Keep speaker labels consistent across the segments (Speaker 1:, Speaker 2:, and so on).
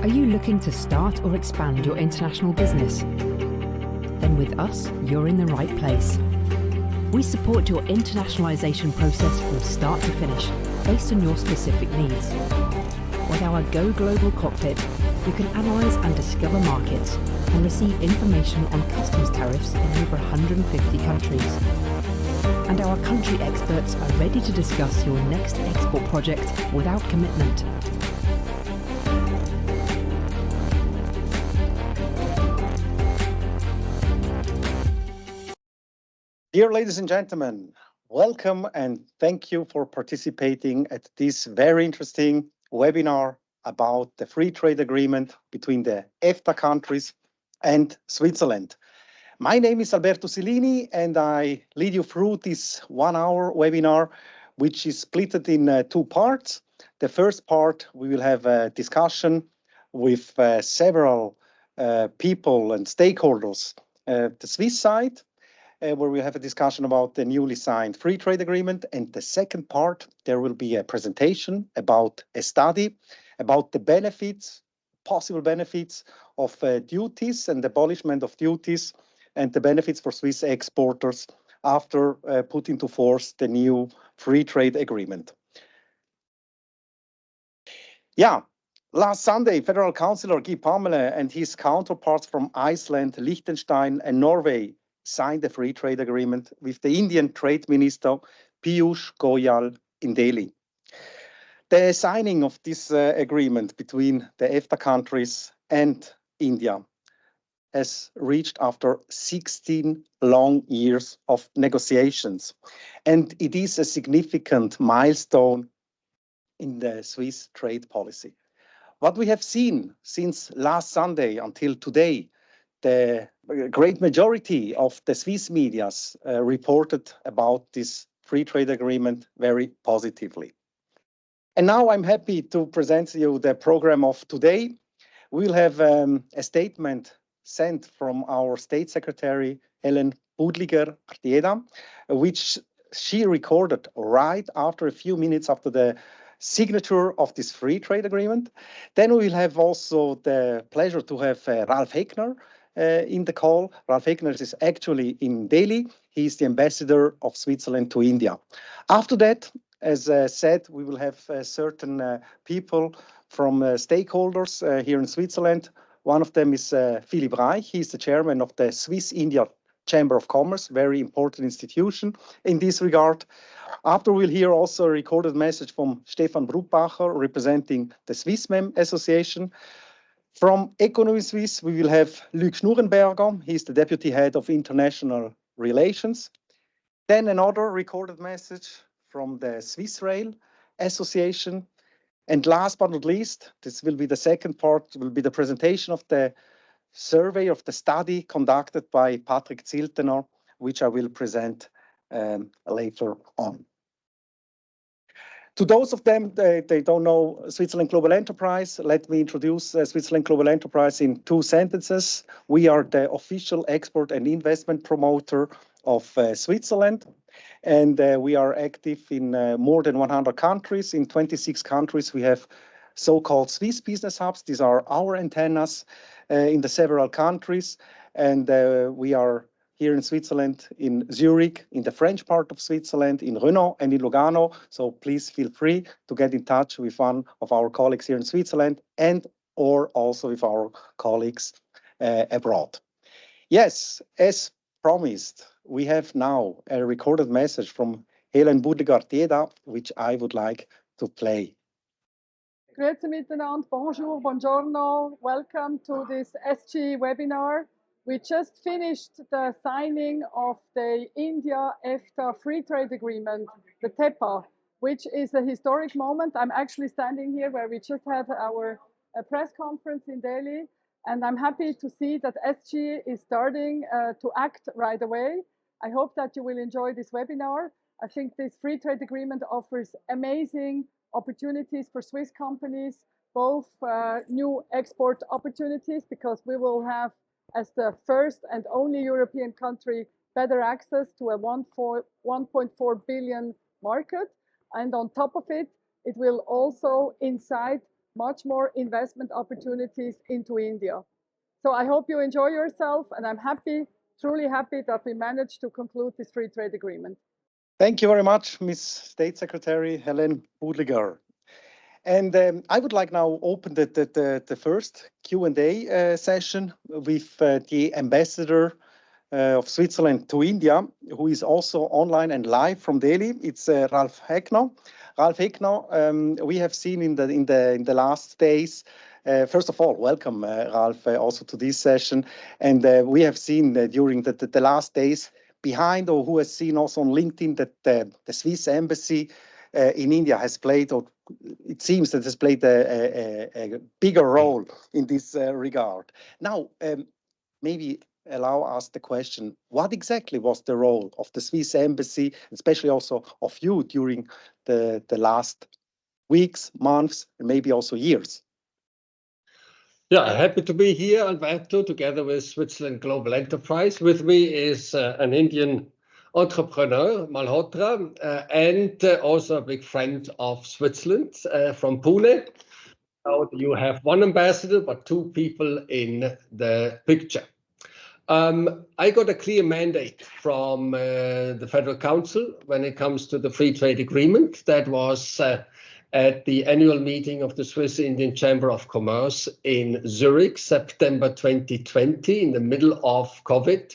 Speaker 1: Are you looking to start or expand your international business? Then with us, you're in the right place. We support your internationalization process from start to finish, based on your specific needs. With our Go Global cockpit, you can analyze and discover markets and receive information on customs tariffs in over 150 countries. And our country experts are ready to discuss your next export project without commitment.
Speaker 2: Dear ladies and gentlemen, welcome and thank you for participating at this very interesting webinar about the free trade agreement between the EFTA countries and Switzerland. My name is Alberto Cellini and I lead you through this 1 hour webinar, which is split in two parts. The first part, we will have a discussion with several people and stakeholders at the Swiss side, where we have a discussion about the newly signed free trade agreement. And the second part, there will be a presentation about a study about the benefits, possible benefits of duties and the abolishment of duties and the benefits for Swiss exporters after put into force the new free trade agreement. Yeah, last Sunday, Federal Councillor Guy Parmelin and his counterparts from Iceland, Liechtenstein and Norway signed a free trade agreement with the Indian Trade Minister Piyush Goyal in Delhi. The signing of this agreement between the EFTA countries and India has reached after 16 long years of negotiations, and it is a significant milestone in the Swiss trade policy. What we have seen since last Sunday until today, the great majority of the Swiss medias reported about this free trade agreement very positively. And now I'm happy to present to you the program of today. We'll have a statement sent from our State Secretary, Helen Budliger-Artieda, which she recorded right after a few minutes after the signature of this free trade agreement. Then we will have also the pleasure to have Ralf Heckner in the call. Ralf Heckner is actually in Delhi. He's the ambassador of Switzerland to India. After that, as said, we will have certain people from stakeholders here in Switzerland. One of them is Philipp Reich. He's the chairman of the Swiss-India Chamber of Commerce, very important institution in this regard. After we'll hear also a recorded message from Stefan Bruckbacher, representing the Swissmem Association. From economiesuisse, we will have Luc Schnurrenberger. He's the deputy head of international relations. Then another recorded message from the Swissrail Association. And last but not least, this will be the second part, will be the presentation of the survey of the study conducted by Patrick Ziltener, which I will present later on. To those of them they don't know Switzerland Global Enterprise, let me introduce Switzerland Global Enterprise in 2 sentences. We are the official export and investment promoter of Switzerland, and we are active in more than 100 countries. In 26 countries, we have so-called Swiss business hubs. These are our antennas in the several countries, and we are here in Switzerland, in Zurich, in the French part of Switzerland, in Renan and in Lugano. So please feel free to get in touch with one of our colleagues here in Switzerland and or also with our colleagues abroad. Yes, as promised, we have now a recorded message from Helen Budliger-Artieda, which I would like to play.
Speaker 3: Grüezi miteinander, bonjour, buongiorno, welcome to this SG webinar. We just finished the signing of the India-EFTA Free Trade Agreement, the TEPA, which is a historic moment. I'm actually standing here where we just had our press conference in Delhi, and I'm happy to see that SG is starting to act right away. I hope that you will enjoy this webinar. I think this free trade agreement offers amazing opportunities for Swiss companies, both new export opportunities, because we will have, as the first and only European country, better access to a 1.4 billion market. And on top of it, it will also incite much more investment opportunities into India. So I hope you enjoy yourself, and I'm happy, truly happy that we managed to conclude this free trade agreement.
Speaker 2: Thank you very much, Ms. State Secretary Helen Budliger. And I would like now open the first Q&A session with the ambassador of Switzerland to India, who is also online and live from Delhi. It's Ralf Heckner. Ralf Heckner, we have seen in the last days. First of all, welcome, Ralf, also to this session. And we have seen during the last days behind, or who has seen also on LinkedIn, that the Swiss embassy in India has played, or it seems that has played a bigger role in this regard. Now, maybe allow us the question, what exactly was the role of the Swiss embassy, especially also of you during the last weeks, months, and maybe also years?
Speaker 4: Yeah, happy to be here, Alberto, together with Switzerland Global Enterprise. With me is an Indian entrepreneur, Malhotra, and also a big friend of Switzerland from Pune. So you have one ambassador, but two people in the picture. I got a clear mandate from the Federal Council when it comes to the free trade agreement. That was at the annual meeting of the Swiss Indian Chamber of Commerce in Zurich, September 2020, in the middle of COVID.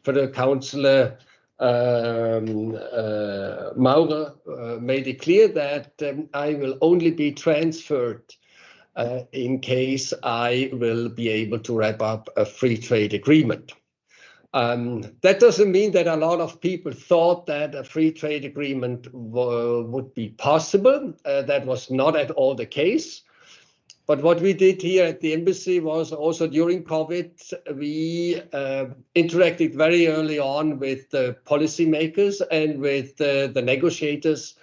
Speaker 4: Federal Councillor Maurer made it clear that I will only be transferred in case I will be able to wrap up a free trade agreement. That doesn't mean that a lot of people thought that a free trade agreement would be possible. That was not at all the case. But what we did here at the embassy was also during COVID, we interacted very early on with the policymakers and with the negotiators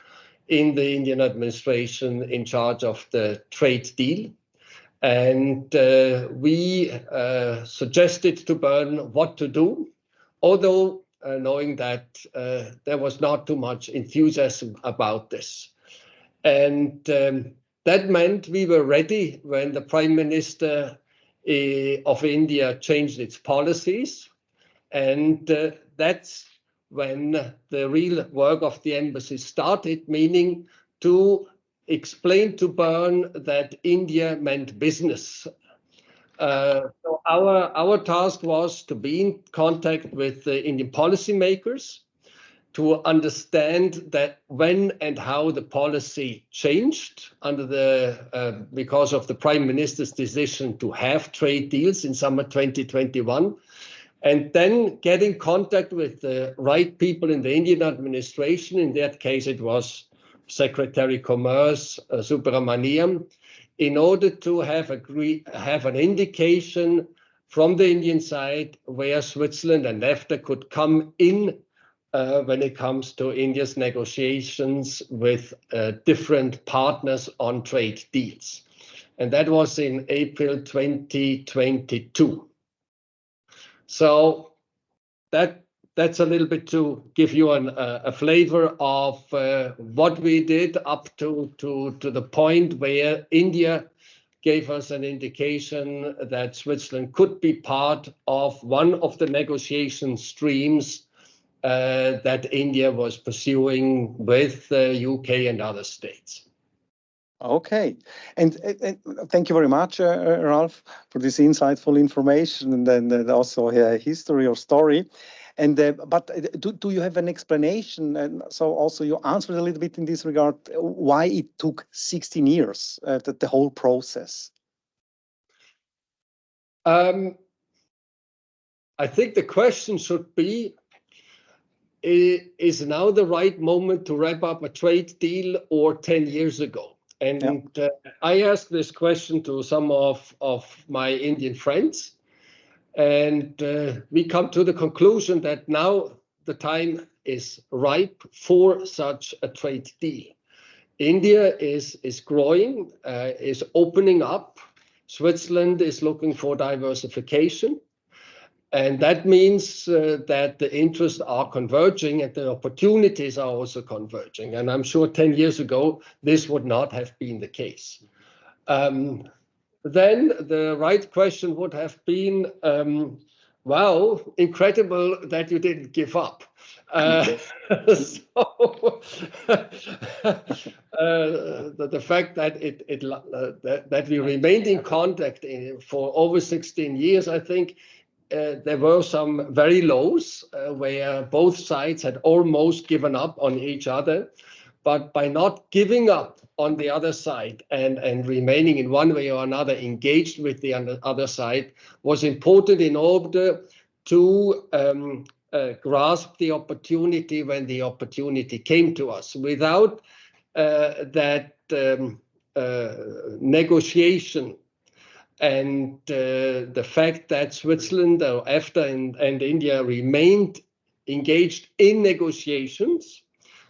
Speaker 4: in the Indian administration in charge of the trade deal. And we suggested to Bern what to do, although knowing that there was not too much enthusiasm about this. And that meant we were ready when the Prime Minister of India changed its policies. And that's when the real work of the embassy started, meaning to explain to Bern that India meant business. So our task was to be in contact with the Indian policymakers, to understand that when and how the policy changed because of the Prime Minister's decision to have trade deals in summer 2021, and then get in contact with the right people in the Indian administration. In that case, it was Secretary Commerce Subramaniam, in order to have an indication from the Indian side where Switzerland and EFTA could come in when it comes to India's negotiations with different partners on trade deals. And that was in April 2022. So that's a little bit to give you a flavor of what we did up to the point where India gave us an indication that Switzerland could be part of one of the negotiation streams that India was pursuing with the UK and other states.
Speaker 2: Okay, and thank you very much, Ralf, for this insightful information and then also history or story. And but do you have an explanation? And so also you answered a little bit in this regard why it took 16 years, the whole process.
Speaker 4: I think the question should be: is now the right moment to wrap up a trade deal, or 10 years ago? And I asked this question to some of my Indian friends, and we come to the conclusion that now the time is ripe for such a trade deal. India is growing, is opening up. Switzerland is looking for diversification. And that means that the interests are converging and the opportunities are also converging. And I'm sure 10 years ago, this would not have been the case. Then the right question would have been, wow, incredible that you didn't give up. The fact that that we remained in contact for over 16 years, I think there were some very lows where both sides had almost given up on each other. But by not giving up on the other side and remaining in one way or another engaged with the other side was important in order to grasp the opportunity when the opportunity came to us. Without that negotiation and the fact that Switzerland, or EFTA and India remained engaged in negotiations,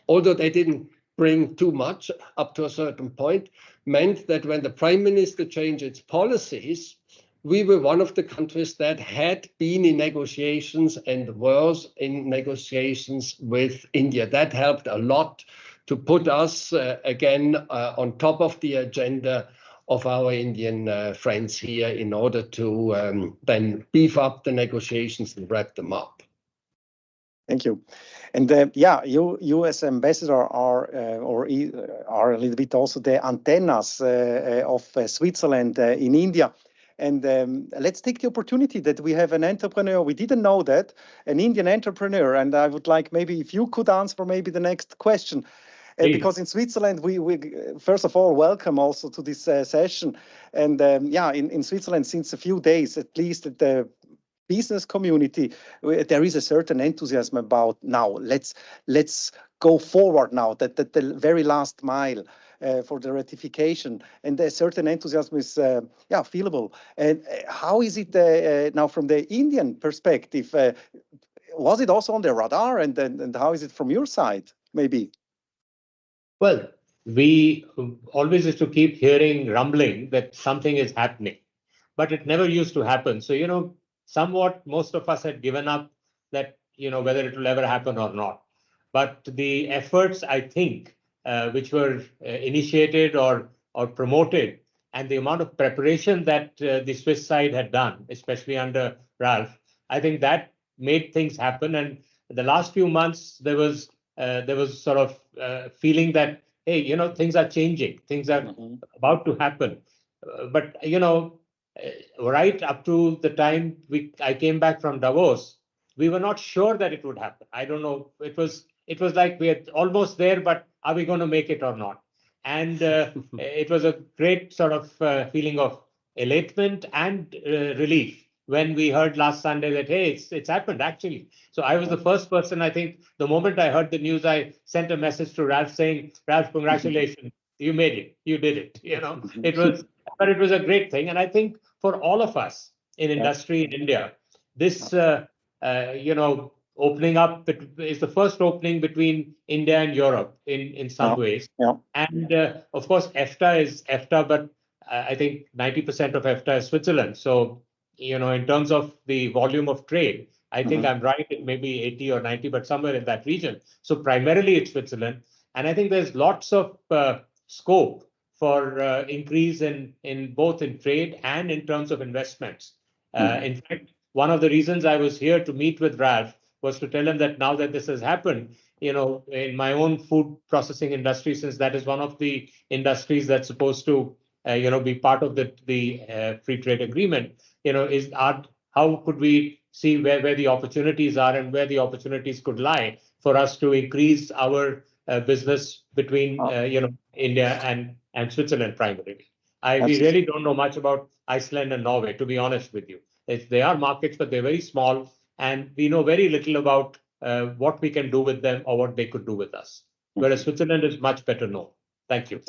Speaker 4: although they didn't bring too much up to a certain point, meant that when the Prime Minister changed its policies, we were one of the countries that had been in negotiations and was in negotiations with India. That helped a lot to put us again on top of the agenda of our Indian friends here in order to then beef up the negotiations and wrap them up.
Speaker 2: Thank you. And yeah, you as ambassador are a little bit also the antennas of Switzerland in India. And let's take the opportunity that we have an entrepreneur. We didn't know that, an Indian entrepreneur. And I would like maybe if you could answer maybe the next question. Because in Switzerland, we first of all welcome also to this session. And yeah, in Switzerland, since a few days, at least at the business community, there is a certain enthusiasm about now. Let's go forward now. That the very last mile for the ratification, and a certain enthusiasm is yeah, feelable. And how is it now from the Indian perspective? Was it also on the radar, and how is it from your side, maybe?
Speaker 5: Well, we always used to keep hearing rumbling that something is happening, but it never used to happen. So, you know, somewhat most of us had given up that, you know, whether it will ever happen or not. But the efforts, I think, which were initiated or promoted, and the amount of preparation that the Swiss side had done, especially under Ralph, I think that made things happen. And the last few months, there was sort of feeling that, hey, you know, things are changing, things are about to happen. But, you know, right up to the time I came back from Davos, we were not sure that it would happen. I don't know. It was like we are almost there, but are we going to make it or not? And it was a great sort of feeling of elatement and relief when we heard last Sunday that, hey, it's happened actually. So I was the first person, I think, the moment I heard the news, I sent a message to Ralph saying, Ralph, congratulations, you made it, you did it. You know, it was a great thing. And I think for all of us in industry in India, this, you know, opening up is the first opening between India and Europe in some ways. And of course, EFTA is EFTA, but I think 90% of EFTA is Switzerland. So, you know, in terms of the volume of trade, I think I'm right, it may be 80 or 90, but somewhere in that region. So primarily it's Switzerland. And I think there's lots of scope for increase in both in trade and in terms of investments. In fact, one of the reasons I was here to meet with Ralph was to tell him that now that this has happened, you know, in my own food processing industry, since that is one of the industries that's supposed to, you know, be part of the free trade agreement, you know, how could we see where the opportunities are and where the opportunities could lie for us to increase our business between, you know, India and Switzerland primarily. We really don't know much about Iceland and Norway, to be honest with you. They are markets, but they're very small, and we know very little about what we can do with them or what they could do with us. Whereas Switzerland is much better known. Thank you.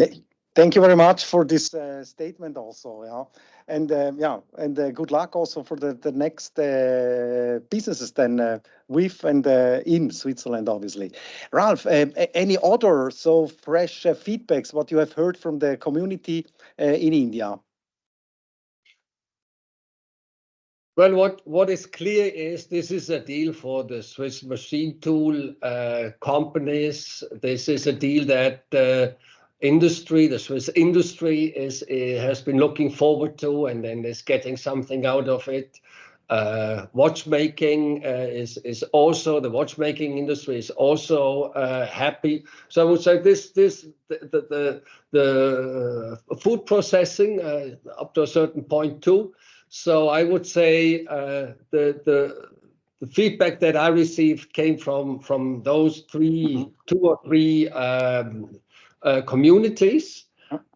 Speaker 2: Thank you very much for this statement also. Yeah. And good luck also for the next businesses then with and in Switzerland, obviously. Ralph, any other so fresh feedbacks, what you have heard from the community in India?
Speaker 4: Well, what is clear is this is a deal for the Swiss machine tool companies. This is a deal that industry, the Swiss industry has been looking forward to, and then is getting something out of it. Watchmaking is also, the watchmaking industry is also happy. So I would say the food processing up to a certain point too. So I would say the feedback that I received came from those two or three communities.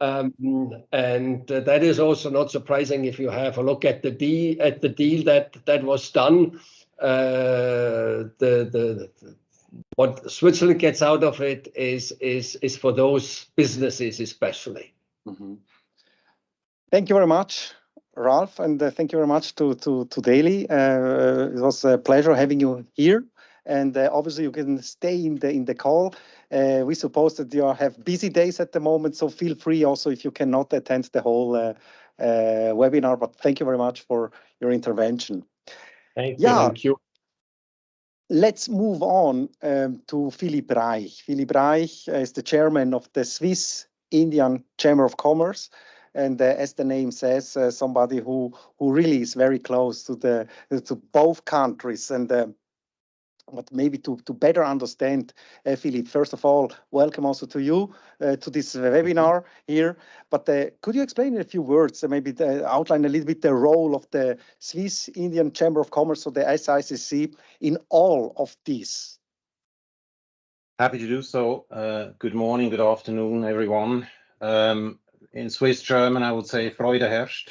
Speaker 4: And that is also not surprising if you have a look at the deal that was done. What Switzerland gets out of it is for those businesses especially.
Speaker 2: Thank you very much, Ralph, and thank you very much to Daly. It was a pleasure having you here, and obviously you can stay in the call. We suppose that you have busy days at the moment, so feel free also if you cannot attend the whole webinar. But thank you very much for your intervention.
Speaker 5: Thank you.
Speaker 4: Thank you.
Speaker 2: Let's move on to Philipp Reich. Philipp Reich is the chairman of the Swiss Indian Chamber of Commerce. And as the name says, somebody who really is very close to both countries. And but maybe to better understand, Philipp, first of all, welcome also to you to this webinar here. But could you explain in a few words, maybe outline a little bit the role of the Swiss Indian Chamber of Commerce, or the SICC, in all of this?
Speaker 6: Happy to do so. Good morning, good afternoon, everyone. In Swiss German, I would say Freude herrscht.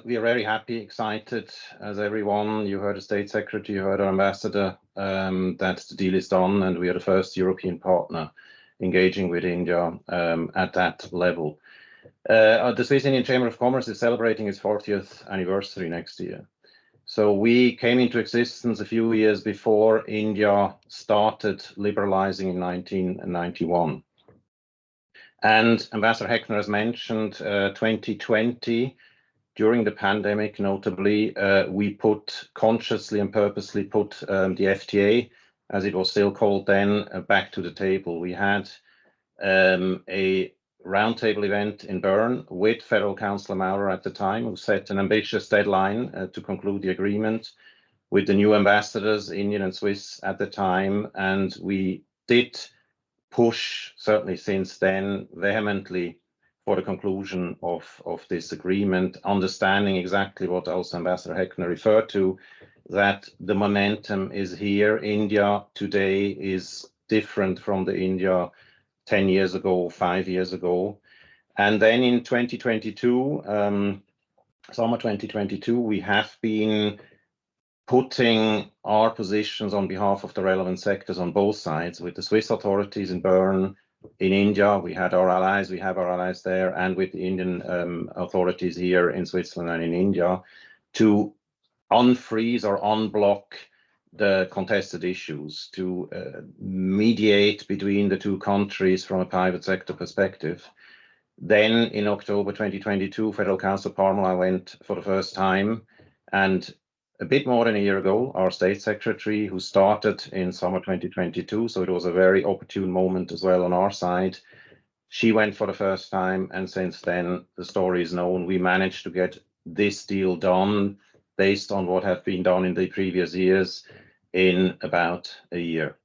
Speaker 6: We are very happy, excited, as everyone. You heard the State Secretary, you heard our Ambassador, that the deal is done, and we are the first European partner engaging with India at that level. The Swiss Indian Chamber of Commerce is celebrating its 40th anniversary next year. So we came into existence a few years before India started liberalizing in 1991. And Ambassador Heckner has mentioned 2020, during the pandemic, notably, we consciously and purposely put the FTA, as it was still called then, back to the table. We had a roundtable event in Bern with Federal Councillor Maurer at the time, who set an ambitious deadline to conclude the agreement with the new ambassadors, Indian and Swiss, at the time. And we did push, certainly since then, vehemently for the conclusion of this agreement, understanding exactly what also Ambassador Heckner referred to, that the momentum is here. India today is different from the India 10 years ago, 5 years ago. And then in 2022, summer 2022, we have been putting our positions on behalf of the relevant sectors on both sides, with the Swiss authorities in Bern, in India. We had our allies, we have our allies there, and with the Indian authorities here in Switzerland and in India, to unfreeze or unblock the contested issues, to mediate between the two countries from a private sector perspective. Then in October 2022, Federal Councillor Parmelin went for the first time, and a bit more than a year ago, our State Secretary, who started in summer 2022, so it was a very opportune moment as well on our side, she went for the first time, and since then the story is known. We managed to get this deal done based on what had been done in the previous years in about a year.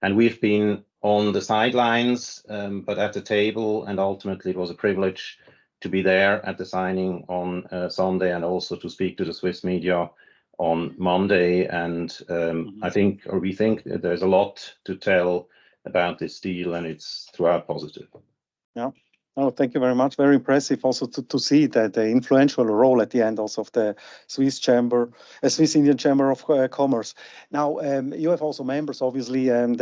Speaker 6: And we've been on the sidelines, but at the table, and ultimately it was a privilege to be there at the signing on Sunday, and also to speak to the Swiss media on Monday. And I think, or we think, that there's a lot to tell about this deal, and it's throughout positive.
Speaker 2: Yeah. Oh, thank you very much. Very impressive also to see that the influential role at the end also of the Swiss Chamber, Swiss Indian Chamber of Commerce. Now, you have also members, obviously, and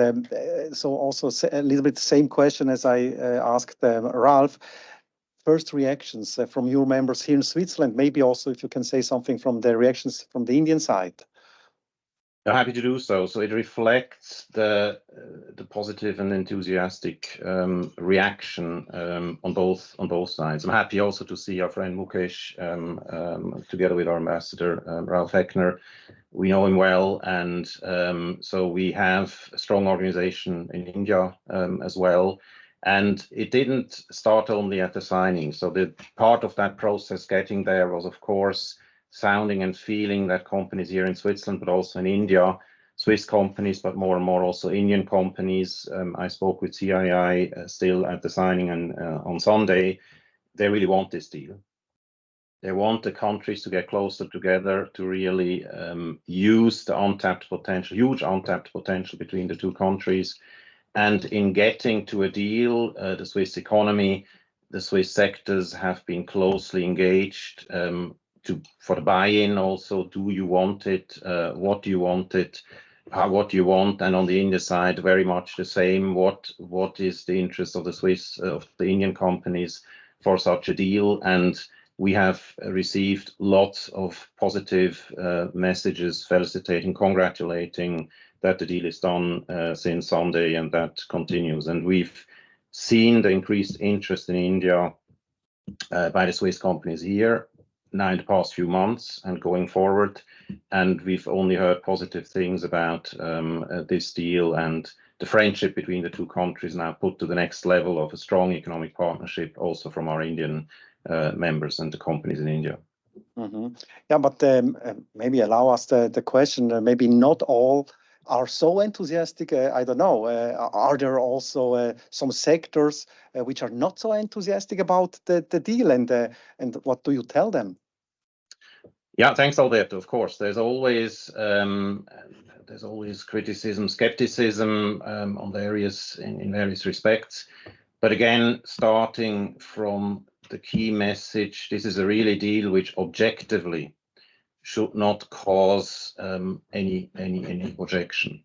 Speaker 2: so also a little bit the same question as I asked Ralph. First reactions from your members here in Switzerland, maybe also if you can say something from the reactions from the Indian side.
Speaker 6: I'm happy to do so. So it reflects the positive and enthusiastic reaction on both sides. I'm happy also to see our friend Mukesh together with our ambassador Ralph Heckner. We know him well, and so we have a strong organization in India as well. And it didn't start only at the signing. So the part of that process getting there was, of course, sounding and feeling that companies here in Switzerland, but also in India, Swiss companies, but more and more also Indian companies. I spoke with CII still at the signing and on Sunday. They really want this deal. They want the countries to get closer together to really use the untapped potential, huge untapped potential between the two countries. And in getting to a deal, the Swiss economy, the Swiss sectors have been closely engaged for the buy-in also. Do you want it? What do you want it? What do you want? And on the India side, very much the same. What is the interest of the Indian companies for such a deal? And we have received lots of positive messages felicitating, congratulating that the deal is done since Sunday, and that continues. And we've seen the increased interest in India by the Swiss companies here now in the past few months and going forward. And we've only heard positive things about this deal, and the friendship between the two countries now put to the next level of a strong economic partnership also from our Indian members and the companies in India.
Speaker 2: Mm-hmm. Yeah, but maybe allow us the question, maybe not all are so enthusiastic. I don't know. Are there also some sectors which are not so enthusiastic about the deal, and what do you tell them?
Speaker 6: Yeah, thanks, Alberto. Of course, there's always criticism, skepticism on in various respects. But again, starting from the key message, this is a really deal which objectively should not cause any objection.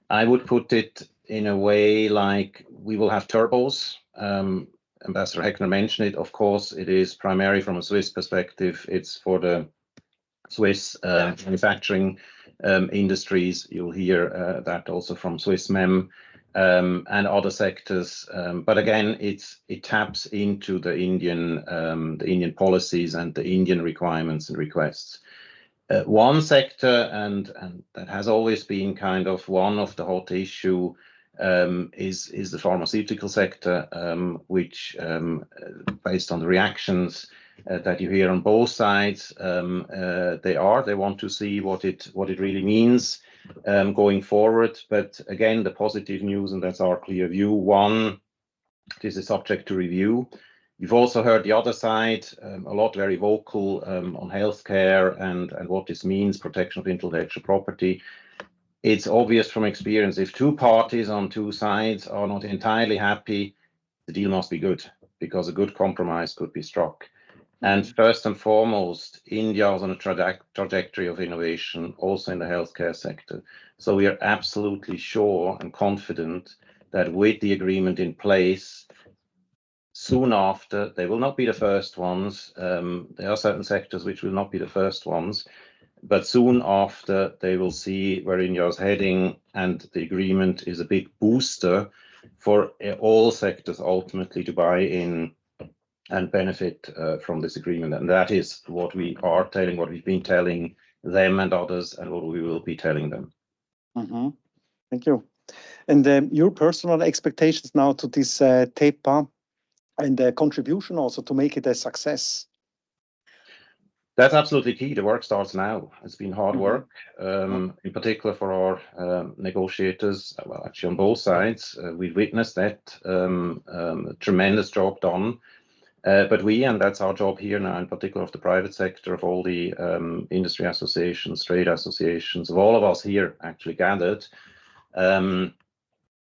Speaker 6: I would put it in a way like we will have turbos. Ambassador Heckner mentioned it. Of course, it is primarily from a Swiss perspective. It's for the Swiss manufacturing industries. You'll hear that also from Swissmem and other sectors. But again, it taps into the Indian policies and the Indian requirements and requests. One sector, and that has always been kind of one of the hot issue, is the pharmaceutical sector, which, based on the reactions that you hear on both sides, they want to see what it really means going forward. But again, the positive news, and that's our clear view. One, this is subject to review. You've also heard the other side, a lot very vocal on healthcare and what this means, protection of intellectual property. It's obvious from experience, if two parties on two sides are not entirely happy, the deal must be good, because a good compromise could be struck. And first and foremost, India is on a trajectory of innovation, also in the healthcare sector. So we are absolutely sure and confident that with the agreement in place, soon after, they will not be the first ones. There are certain sectors which will not be the first ones, but soon after they will see where India is heading, and the agreement is a big booster for all sectors ultimately to buy in and benefit from this agreement. And that is what we are telling, what we've been telling them and others, and what we will be telling them.
Speaker 2: Mm-hmm. Thank you. And your personal expectations now to this TEPA and the contribution also to make it a success?
Speaker 6: That's absolutely key. The work starts now. It's been hard work, in particular for our negotiators. Well, actually on both sides, we've witnessed that tremendous job done. But and that's our job here now, in particular of the private sector, of all the industry associations, trade associations, of all of us here actually gathered,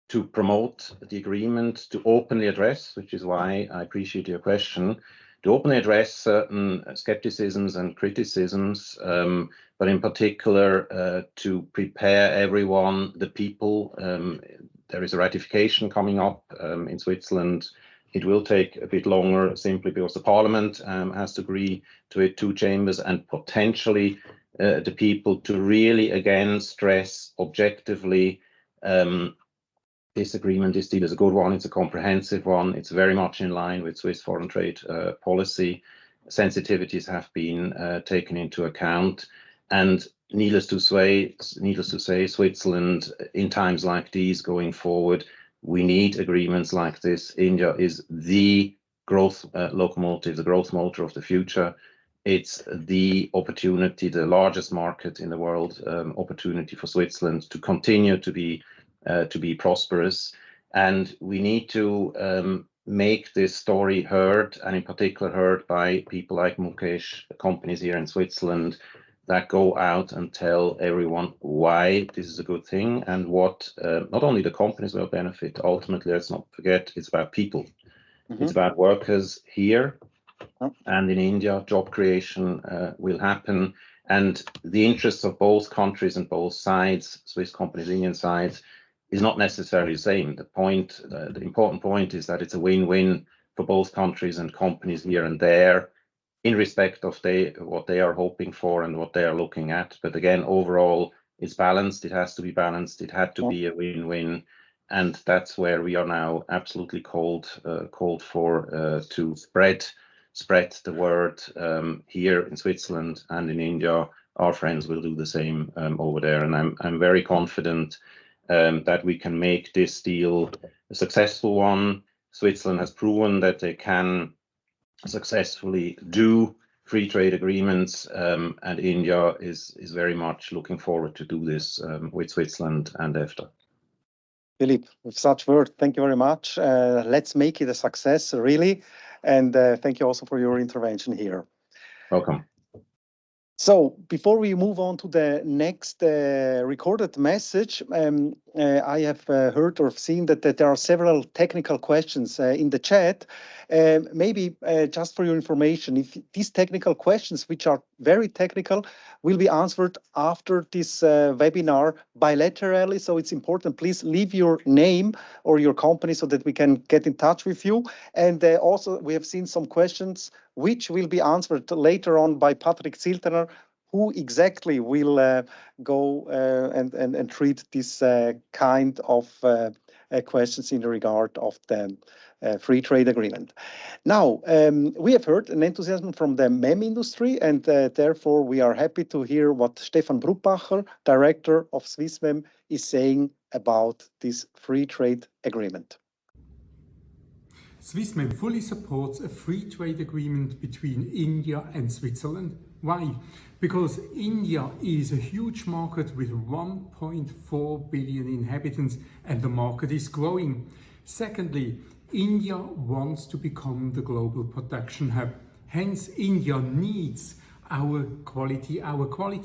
Speaker 6: to promote the agreement, to openly address, which is why I appreciate your question, to openly address certain skepticisms and criticisms, but in particular to prepare everyone, the people. There is a ratification coming up in Switzerland. It will take a bit longer simply because the Parliament has to agree to it, two chambers, and potentially the people to really again stress objectively this agreement, this deal is a good one. It's a comprehensive one. It's very much in line with Swiss foreign trade policy. Sensitivities have been taken into account, and needless to say, Switzerland in times like these going forward We need agreements like this. India is the growth locomotive, the growth motor of the future. It's the opportunity, the largest market in the world, opportunity for Switzerland to continue to be prosperous. And we need to make this story heard, and in particular heard by people like Mukesh, companies here in Switzerland that go out and tell everyone why this is a good thing and what not only the companies will benefit. Ultimately, let's not forget, it's about people. It's about workers here and in India. Job creation will happen, and the interests of both countries and both sides, Swiss companies, Indian sides, is not necessarily the same. The important point is that it's a win-win for both countries and companies here and there, in respect of what they are hoping for and what they are looking at. But again, overall, it's balanced. It has to be balanced. It had to be a win-win, and that's where we are now absolutely called for to spread the word here in Switzerland and in India. Our friends will do the same over there, and I'm very confident that we can make this deal a successful one. Switzerland has proven that they can successfully do free trade agreements, and India is very much looking forward to do this with Switzerland and EFTA.
Speaker 2: Philipp, with such words, thank you very much. Let's make it a success, really. And thank you also for your intervention here.
Speaker 6: Welcome.
Speaker 2: So before we move on to the next recorded message, I have heard or seen that there are several technical questions in the chat. Maybe just for your information, if these technical questions, which are very technical, will be answered after this webinar bilaterally. So it's important, please leave your name or your company so that we can get in touch with you. And also we have seen some questions which will be answered later on by Patrick Ziltener, who exactly will go and treat this kind of questions in regard of the free trade agreement. Now, we have heard an enthusiasm from the MEM industry, and therefore we are happy to hear what Stefan Brubacher, director of Swissmem, is saying about this free trade agreement.
Speaker 7: Swissmem fully supports a free trade agreement between India and Switzerland. Why? Because India is a huge market with 1.4 billion inhabitants, and the market is growing. Secondly, India wants to become the global production hub. Hence, India needs our quality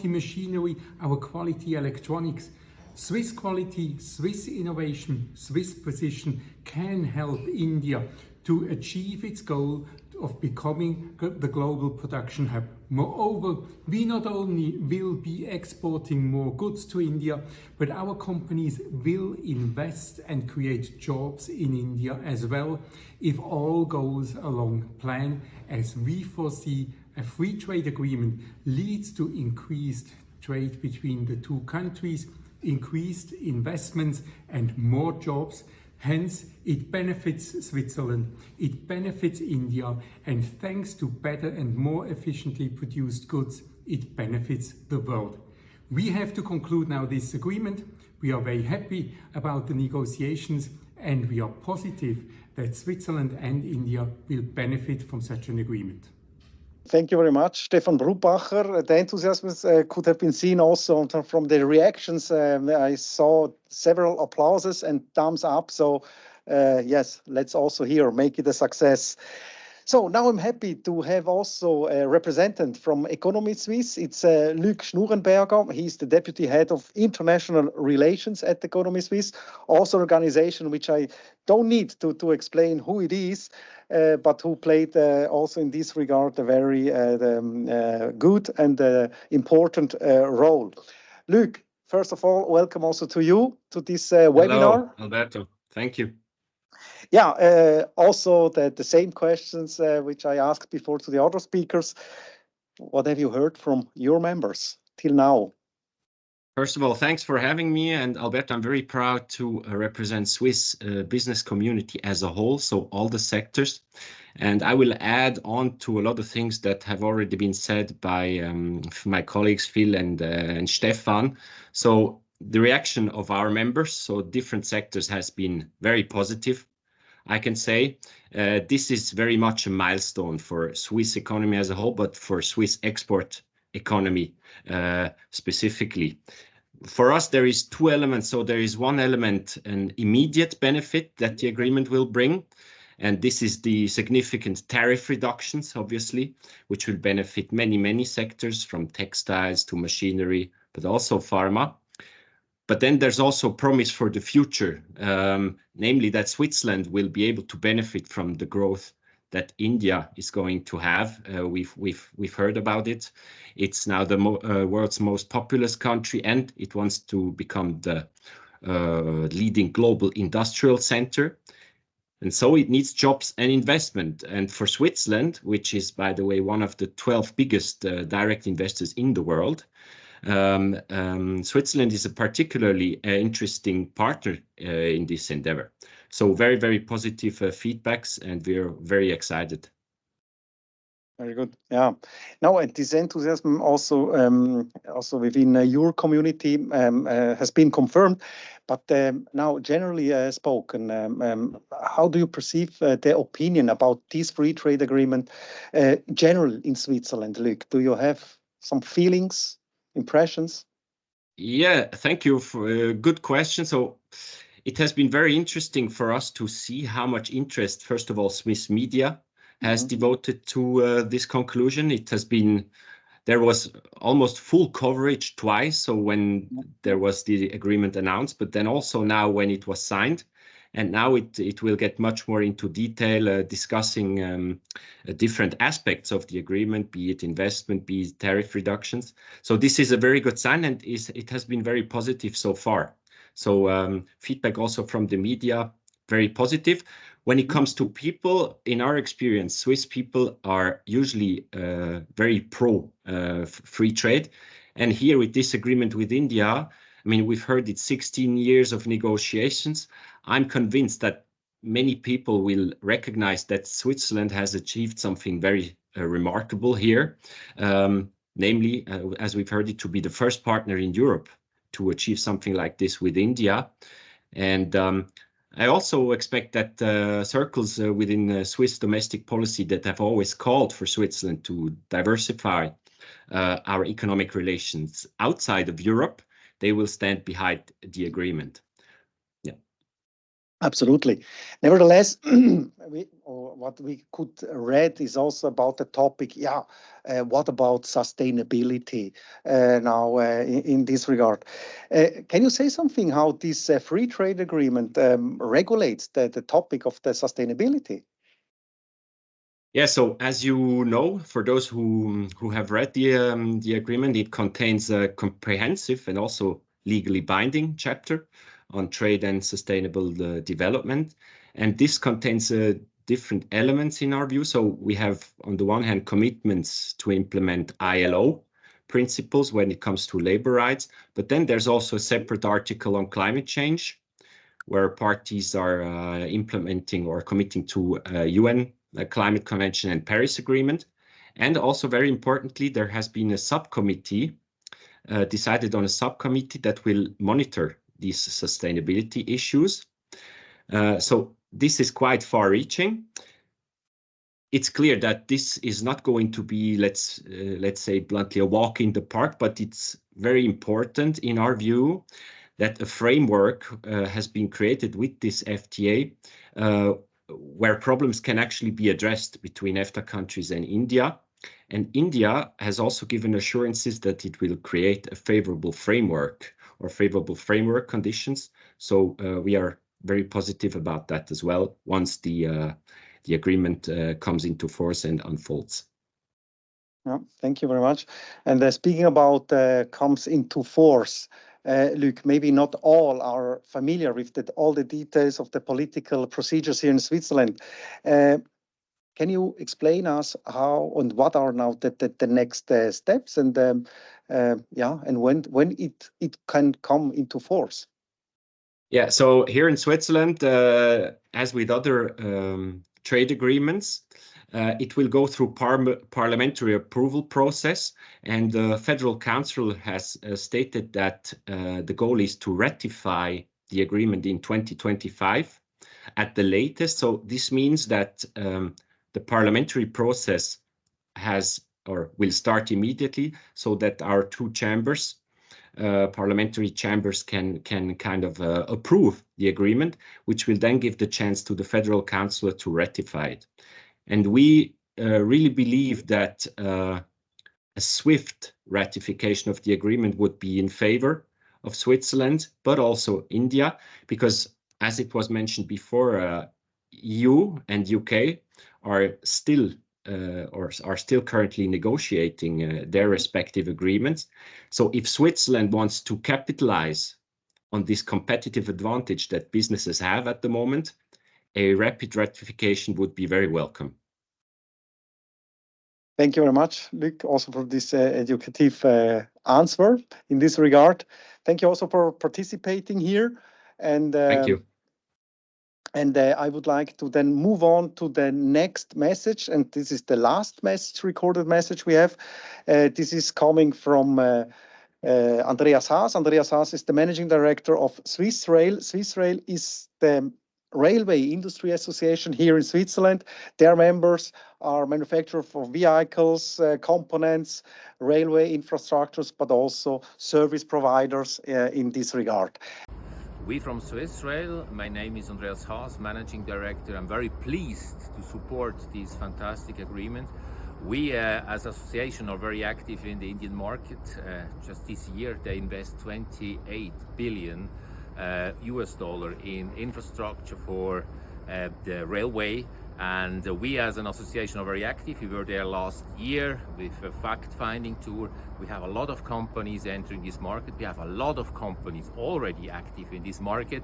Speaker 7: machinery, our quality electronics. Swiss quality, Swiss innovation, Swiss precision can help India to achieve its goal of becoming the global production hub. Moreover, we not only will be exporting more goods to India, but our companies will invest and create jobs in India as well, if all goes along plan, as we foresee a free trade agreement leads to increased trade between the two countries, increased investments and more jobs. Hence, it benefits Switzerland, it benefits India, and thanks to better and more efficiently produced goods, it benefits the world. We have to conclude now this agreement. We are very happy about the negotiations, and we are positive that Switzerland and India will benefit from such an agreement.
Speaker 2: Thank you very much, Stefan Brubacher. The enthusiasm could have been seen also from the reactions. I saw several applauses and thumbs up. So yes, let's also here make it a success. So now I'm happy to have also a representative from economiesuisse. It's Luc Schnurrenberger. He's the Deputy Head of International Relations at economiesuisse, also an organization which I don't need to explain who it is, but who played also in this regard a very good and important role. Luc, first of all, welcome also to you to this webinar.
Speaker 8: Hello, Alberto. Thank you.
Speaker 2: Yeah, also the same questions which I asked before to the other speakers. What have you heard from your members till now?
Speaker 8: First of all, thanks for having me. And Alberto, I'm very proud to represent Swiss business community as a whole, so all the sectors. And I will add on to a lot of things that have already been said by my colleagues Phil and Stefan. So the reaction of our members, so different sectors, has been very positive. I can say this is very much a milestone for Swiss economy as a whole, but for Swiss export economy specifically. For us, there is two elements. So there is one element, an immediate benefit that the agreement will bring. And this is the significant tariff reductions, obviously, which will benefit many, many sectors from textiles to machinery, but also pharma. But then there's also promise for the future, namely that Switzerland will be able to benefit from the growth that India is going to have. We've heard about it. It's now the world's most populous country, and it wants to become the leading global industrial center. And so it needs jobs and investment. And for Switzerland, which is, by the way, one of the 12 biggest direct investors in the world, Switzerland is a particularly interesting partner in this endeavor. So very, very positive feedbacks, and we're very excited.
Speaker 2: Very good. Yeah. Now, and this enthusiasm also within your community has been confirmed. But now, generally spoken, how do you perceive the opinion about this free trade agreement general in Switzerland, Luc? Do you have some feelings, impressions?
Speaker 8: Yeah, thank you for a good question. So it has been very interesting for us to see how much interest, first of all, Swiss media has devoted to this conclusion. It has been, there was almost full coverage twice. So when there was the agreement announced, but then also now when it was signed. And now it will get much more into detail, discussing different aspects of the agreement, be it investment, be it tariff reductions. So this is a very good sign, and it has been very positive so far. So feedback also from the media, very positive. When it comes to people, in our experience, Swiss people are usually very pro free trade. And here with this agreement with India, I mean, we've heard it's 16 years of negotiations. I'm convinced that many people will recognize that Switzerland has achieved something very remarkable here, namely, as we've heard it, to be the first partner in Europe to achieve something like this with India. And I also expect that circles within Swiss domestic policy that have always called for Switzerland to diversify our economic relations outside of Europe, they will stand behind the agreement. Yeah,
Speaker 2: absolutely. Nevertheless, what we could read is also about the topic. Yeah, what about sustainability now in this regard? Can you say something how this free trade agreement regulates the topic of the sustainability?
Speaker 8: Yeah, so as you know, for those who have read the agreement, it contains a comprehensive and also legally binding chapter on trade and sustainable development. And this contains different elements in our view. So we have, on the one hand, commitments to implement ILO principles when it comes to labor rights. But then there's also a separate article on climate change, where parties are implementing or committing to UN Climate Convention and Paris Agreement. And also, very importantly, there has been a subcommittee, decided on a subcommittee that will monitor these sustainability issues. So this is quite far-reaching. It's clear that this is not going to be, let's say bluntly, a walk in the park, but it's very important in our view that a framework has been created with this FTA, where problems can actually be addressed between EFTA countries and India. And India has also given assurances that it will create a favorable framework or favorable framework conditions. So we are very positive about that as well once the agreement comes into force and unfolds.
Speaker 2: Yeah, thank you very much. And speaking about comes into force, Luc, maybe not all are familiar with all the details of the political procedures here in Switzerland. Can you explain us how and what are now the next steps, and and when it can come into force?
Speaker 8: Yeah, so here in Switzerland, as with other trade agreements, It will go through parliamentary approval process, and the Federal Council has stated that the goal is to ratify the agreement in 2025 at the latest. So this means that the parliamentary process has or will start immediately, so that our two chambers, parliamentary chambers, can kind of approve the agreement, which will then give the chance to the Federal Council to ratify it. And we really believe that a swift ratification of the agreement would be in favor of Switzerland, but also India, because as it was mentioned before, EU and UK are still currently negotiating their respective agreements. So if Switzerland wants to capitalize on this competitive advantage that businesses have at the moment, a rapid ratification would be very welcome.
Speaker 2: Thank you very much, Luc, also for this educative answer in this regard. Thank you also for participating here. And
Speaker 8: thank you.
Speaker 2: And I would like to then move on to the next message. And this is the last message, recorded message we have. This is coming from Andreas Haas. Andreas Haas is the managing director of Swissrail. Swissrail is the Railway Industry Association here in Switzerland. Their members are manufacturers for vehicles, components, railway infrastructures, but also service providers in this regard.
Speaker 9: We from Swissrail, my name is Andreas Haas, Managing Director. I'm very pleased to support this fantastic agreement. We as association are very active in the Indian market. Just this year they invest $28 billion US dollar in infrastructure for the railway, and we as an association are very active. We were there last year with a fact-finding tour. We have a lot of companies entering this market. We have a lot of companies already active in this market,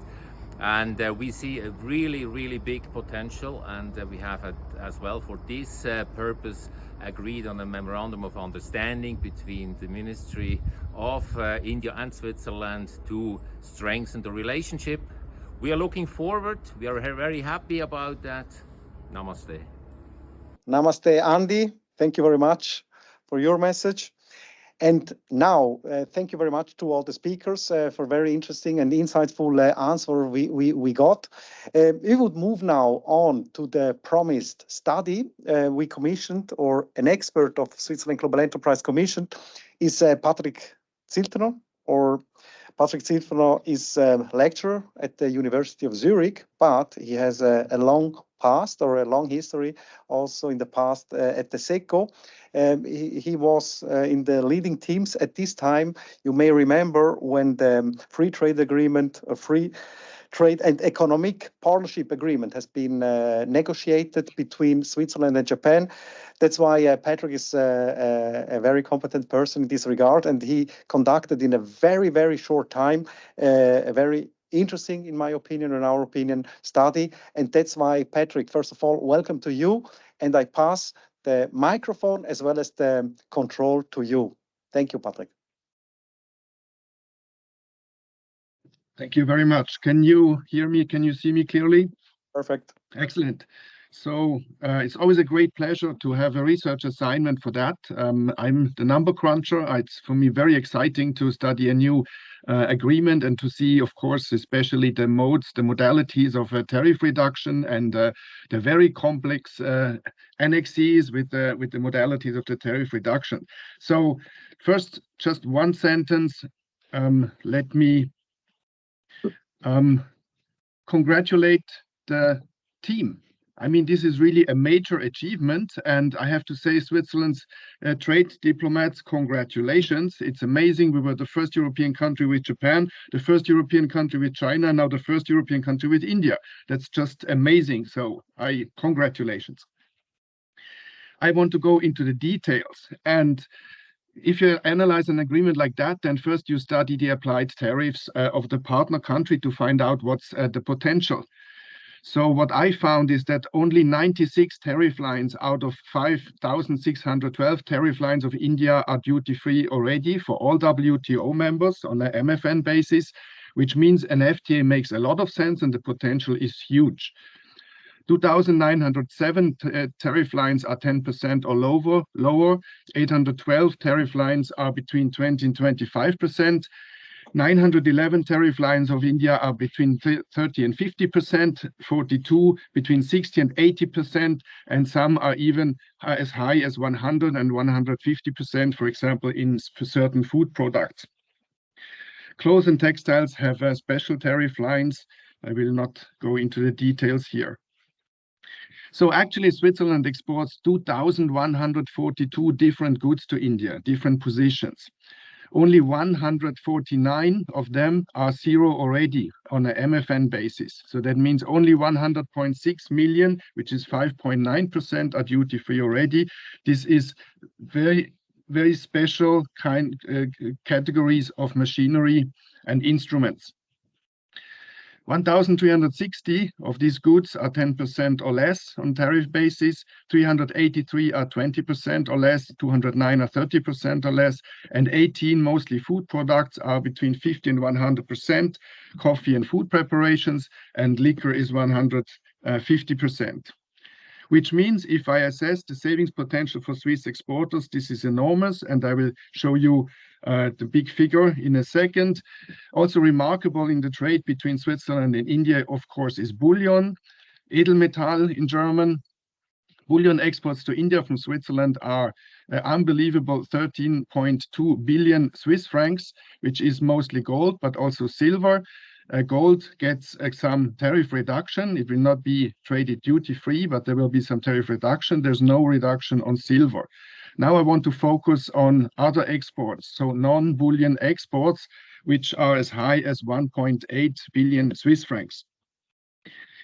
Speaker 9: and we see a really big potential, and we have as well for this purpose agreed on a memorandum of understanding between the Ministry of India and Switzerland to strengthen the relationship. We are looking forward. We are very happy about that. Namaste.
Speaker 2: Namaste, Andy. Thank you very much for your message. And now, thank you very much to all the speakers for very interesting and insightful answer we got. We would move now on to the promised study we commissioned, or an expert of Switzerland Global Enterprise Commission is Patrick Zilterno. Patrick Zilterno is a lecturer at the University of Zurich, but he has a long past, or a long history also in the past at the SECO. He was in the leading teams at this time. You may remember when the free trade agreement, free trade and economic partnership agreement has been negotiated between Switzerland and Japan. That's why Patrick is a very competent person in this regard, and he conducted in a very short time a very interesting, in my opinion, in our opinion, study. And that's why, Patrick, first of all, welcome to you. And I pass the microphone as well as the control to you. Thank you, Patrick.
Speaker 10: Thank you very much. Can you hear me? Can you see me clearly?
Speaker 2: Perfect.
Speaker 10: Excellent. So it's always a great pleasure to have a research assignment for that. I'm the number cruncher. It's for me very exciting to study a new agreement and to see, of course, especially the modes, the modalities of a tariff reduction, and the very complex annexes with the modalities of the tariff reduction. So first, just one sentence. Let me congratulate the team. I mean, this is really a major achievement, and I have to say, Switzerland's trade diplomats, congratulations. It's amazing. We were the first European country with Japan, the first European country with China, now the first European country with India. That's just amazing. So congratulations. I want to go into the details. And if you analyze an agreement like that, then first you study the applied tariffs of the partner country to find out what's the potential. So what I found is that only 96 tariff lines out of 5,612 tariff lines of India are duty-free already for all WTO members on an MFN basis, which means an FTA makes a lot of sense and the potential is huge. 2,907 tariff lines are 10% or lower. 812 tariff lines are between 20 and 25%. 911 tariff lines of India are between 30 and 50%, 42 between 60 and 80%, and some are even as high as 100 and 150%, for example, in certain food products. Clothes and textiles have special tariff lines. I will not go into the details here. So actually, Switzerland exports 2,142 different goods to India, different positions. Only 149 of them are zero already on an MFN basis. So that means only 100.6 million, which is 5.9%, are duty-free already. This is very, very special categories of machinery and instruments. 1,360 of these goods are 10% or less on tariff basis, 383 are 20% or less, 209 are 30% or less, and 18, mostly food products, are between 50 and 100%, coffee and food preparations, and liquor is 150%. Which means if I assess the savings potential for Swiss exporters, this is enormous, and I will show you the big figure in a second. Also remarkable in the trade between Switzerland and India, of course, is bullion, Edelmetall in German. Bullion exports to India from Switzerland are unbelievable 13.2 billion Swiss francs, which is mostly gold, but also silver. Gold gets some tariff reduction. It will not be traded duty-free, but there will be some tariff reduction. There's no reduction on silver. Now I want to focus on other exports, so non-bullion exports, which are as high as 1.8 billion Swiss francs.